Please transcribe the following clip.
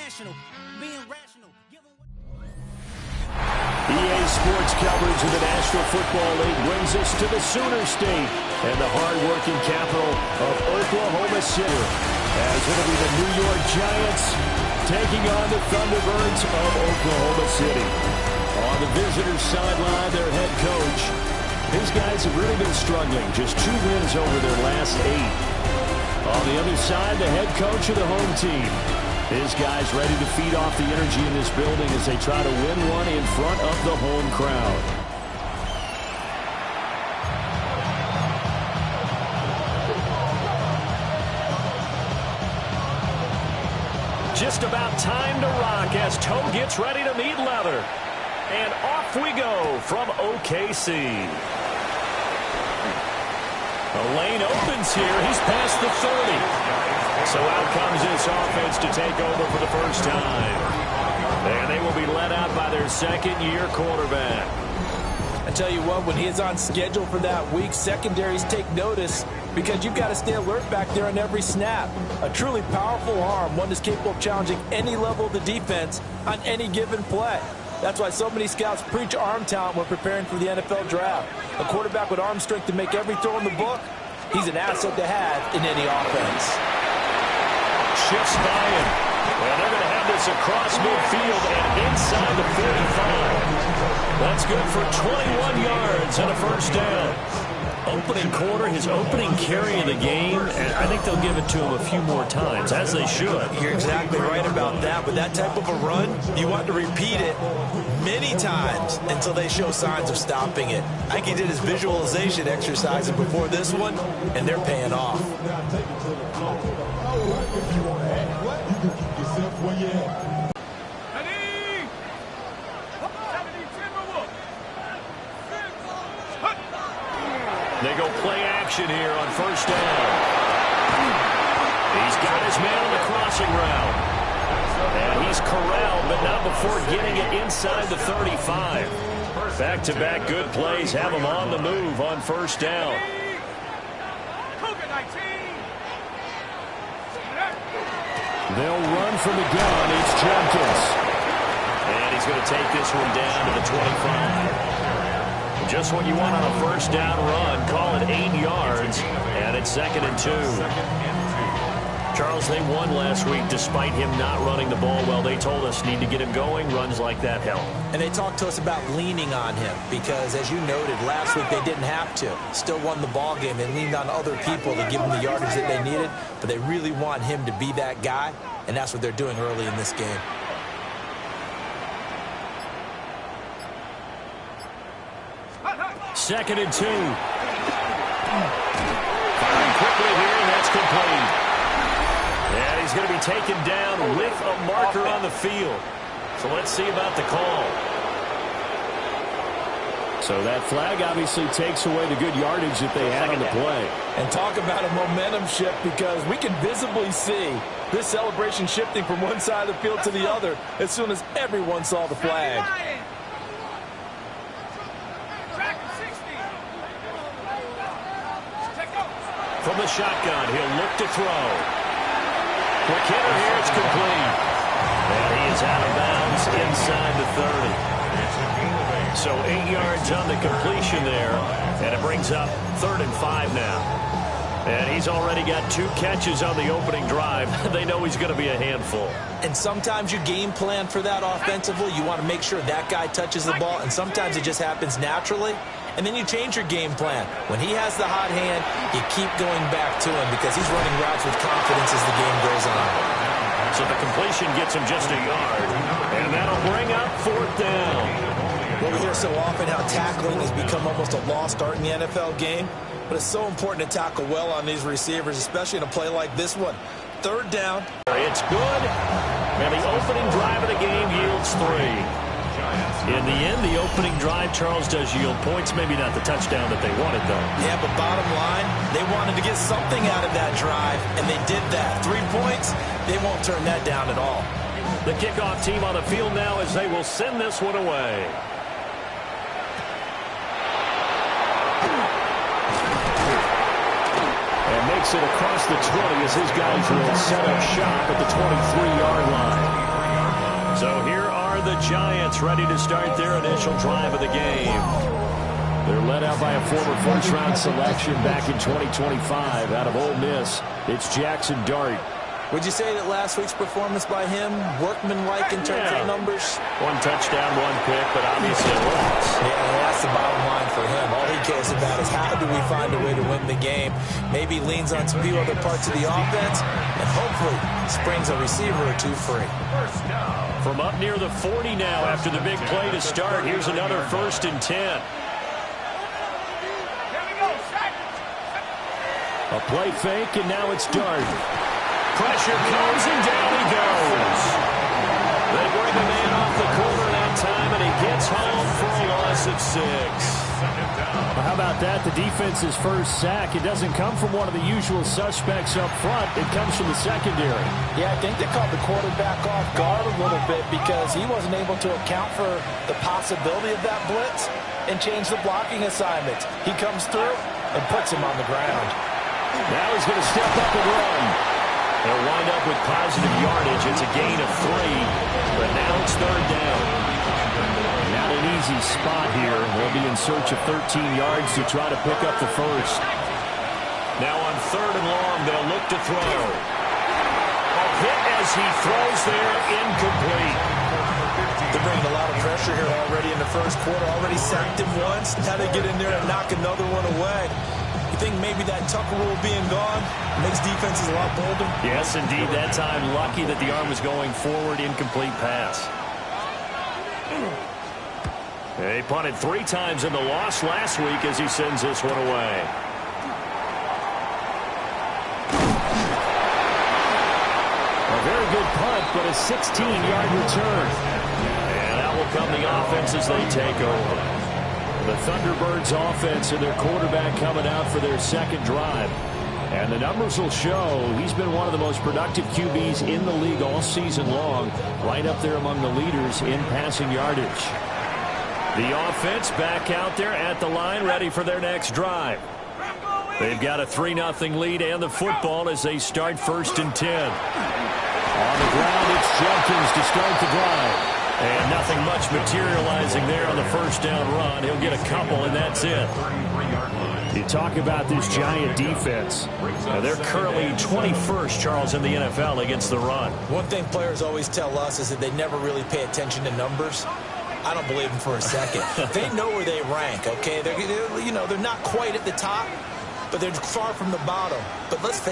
national, being rational. EA Sports coverage of the National Football League brings us to the Sooner State and the hard-working capital of Oklahoma City, as it'll be the New York Giants taking on the ThunderBirds of Oklahoma City. On the visitors' sideline, their head coach. These guys have really been struggling. Just 2 wins over their last 8. On the other side, the head coach of the home team. His guys ready to feed off the energy in this building as they try to win one in front of the home crowd. Just about time to rock as toe gets ready to meet leather. And off we go from OKC. The lane opens here. He's past the 30. So out comes this offense to take over for the first time. And they will be led out by their second-year quarterback. I tell you what, when he is on schedule for that week, secondaries take notice because you've got to stay alert back there on every snap. A truly powerful arm, one that's capable of challenging any level of the defense on any given play. That's why so many scouts preach arm talent when preparing for the NFL draft. A quarterback with arm strength to make every throw in the book, he's an asset to have in any offense. Shifts by him. Well, they're going to have this across midfield and inside the 45. That's good for 21 yards and a first down. Opening quarter, his opening carry of the game, and I think they'll give it to him a few more times, as they should. You're exactly right about that, but that type of a run, you want to repeat it many times until they show signs of stopping it. I think he did his visualization exercises before this one, and they're paying off. They go play action here on first down. He's got his man on the crossing route. And he's corralled, but not before getting it inside the 35. Back-to-back good plays have him on the move on first down. They'll run from the gun. It's Jenkins. And he's going to take this one down to the 25. Just what you want on a first down run. Call it 8 yards. And it's 2nd and 2. Charles, they won last week despite him not running the ball well. They told us need to get him going. Runs like that help. And they talked to us about leaning on him because, as you noted, last week they didn't have to. Still won the ball game. They leaned on other people to give them the yardage that they needed. But they really want him to be that guy. And that's what they're doing early in this game. Second and 2. Firing quickly here, and that's complete. And he's going to be taken down with a marker on the field. So let's see about the call. So that flag obviously takes away the good yardage that they had on the play. And talk about a momentum shift because we can visibly see this celebration shifting from one side of the field to the other as soon as everyone saw the flag. From the shotgun, he'll look to throw. Quick hitter here, it's complete. And he is out of bounds inside the 30. So 8 yards on the completion there, and it brings up 3rd and 5 now. And he's already got 2 catches on the opening drive. They know he's going to be a handful. And sometimes you game plan for that offensively. You want to make sure that guy touches the ball, and sometimes it just happens naturally. And then you change your game plan. When he has the hot hand, you keep going back to him because he's running routes with confidence as the game goes on. So the completion gets him just a yard, and that'll bring up 4th down. Well, we hear so often how tackling has become almost a lost art in the NFL game, but it's so important to tackle well on these receivers, especially in a play like this one. 3rd down. It's good, and the opening drive of the game yields 3. In the end, the opening drive, Charles, does yield points. Maybe not the touchdown that they wanted, though. Yeah, but bottom line, they wanted to get something out of that drive, and they did that. 3 points, they won't turn that down at all. The kickoff team on the field now as they will send this one away. And makes it across the 20 as his guys will set up shop at the 23-yard line. So here are the Giants ready to start their initial drive of the game. They're led out by a former first-round selection back in 2025 out of Ole Miss. It's Jackson Dart. Would you say that last week's performance by him, workmanlike in terms of numbers? One touchdown, one pick, but obviously a loss. Yeah, that's the bottom line for him. All he cares about is how do we find a way to win the game. Maybe leans on some few other parts of the offense, and hopefully springs a receiver or two free. From up near the 40 now after the big play to start, here's another 1st and 10. A play fake, and now it's Dart. Pressure comes, and down he goes. They bring the man off the corner that time, and he gets home for a loss of 6. Well, how about that? The defense's first sack. It doesn't come from one of the usual suspects up front. It comes from the secondary. Yeah, I think they caught the quarterback off guard a little bit because he wasn't able to account for the possibility of that blitz and change the blocking assignments. He comes through and puts him on the ground. Now he's going to step up and run. They'll wind up with positive yardage. It's a gain of 3, but now it's 3rd down. Not an easy spot here. They'll be in search of 13 yards to try to pick up the first. Now on 3rd and long, they'll look to throw. A hit as he throws there, incomplete. They're bringing a lot of pressure here already in the first quarter. Already sacked him once. Now they get in there and knock another one away. You think maybe that Tucker rule being gone makes defenses a lot bolder? Yes, indeed. That time, lucky that the arm was going forward, incomplete pass. They punted 3 times in the loss last week as he sends this one away. A very good punt, but a 16-yard return. And that will come the offense as they take over. The ThunderBirds offense and their quarterback coming out for their second drive. And the numbers will show he's been one of the most productive QBs in the league all season long, right up there among the leaders in passing yardage. The offense back out there at the line, ready for their next drive. They've got a 3-0 lead and the football as they start 1st and 10. On the ground, it's Jenkins to start the drive. And nothing much materializing there on the first down run. He'll get a couple, and that's it. You talk about this Giant defense. Now they're currently 21st, Charles, in the NFL against the run. One thing players always tell us is that they never really pay attention to numbers. I don't believe them for a second. They know where they rank, okay? They're not quite at the top, but they're far from the bottom. But let's face it.